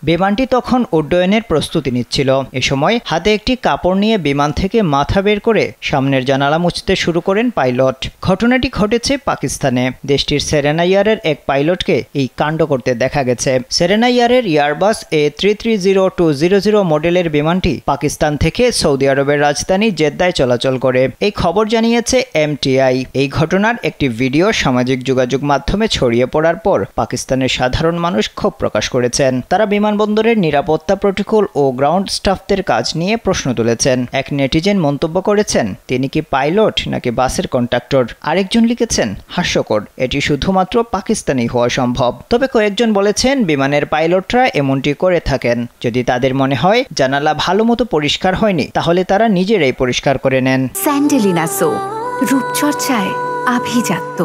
বিমানটি তখন উড্ডয়নের প্রস্তুতি নিচ্ছিল। এ সময় হাতে একটি কাপড় নিয়ে বিমান থেকে মাথা বের করে সামনের জানালা মুছতে শুরু করেন পাইলট। ঘটনাটি ঘটেছে পাকিস্তানে। দেশটির সেরেনা এয়ারের এক পাইলটকে এই কাণ্ড করতে দেখা গেছে। সেরেনা এয়ারের এয়ারবাস A330-200 মডেলের বিমানটি পাকিস্তান থেকে সৌদি আরবের রাজধানী জেদ্দায় চলাচল করে। এই খবর জানিয়েছে MTI। এই ঘটনার একটি ভিডিও সামাজিক যোগাযোগ মাধ্যমে ছড়িয়ে পড়ার পর পাকিস্তানের সাধারণ মানুষ ক্ষোভ প্রকাশ করেছেন। তারা বিমানবন্দরের নিরাপত্তা প্রটোকল ও গ্রাউন্ড স্টাফদের কাজ নিয়ে প্রশ্ন তুলেছেন। এক নেটিজেন মন্তব্য করেছেন, তিনি কি পাইলট নাকি বাসের কন্ডাক্টর? আরেকজন লিখেছেন, হাস্যকর, এটি শুধুমাত্র পাকিস্তানেই হওয়া সম্ভব। তবে কয়েকজন বলেছেন বিমানের পাইলটরা এমনটি করে থাকেন। যদি তাদের মনে হয় জানালা ভালো মতো পরিষ্কার হয়নি, তাহলে তারা নিজেরাই পরিষ্কার করে নেন। স্যান্ডেলিনা সো, রূপচর্চায় আভিজাত্য।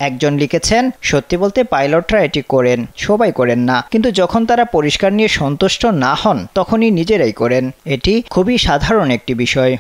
একজন লিখেছেন, সত্যি বলতে পাইলটরা এটি করেন, সবাই করেন না, কিন্তু যখন তারা পরিষ্কার নিয়ে সন্তুষ্ট না হন তখনই নিজেরাই করেন। এটি খুবই সাধারণ একটি বিষয়।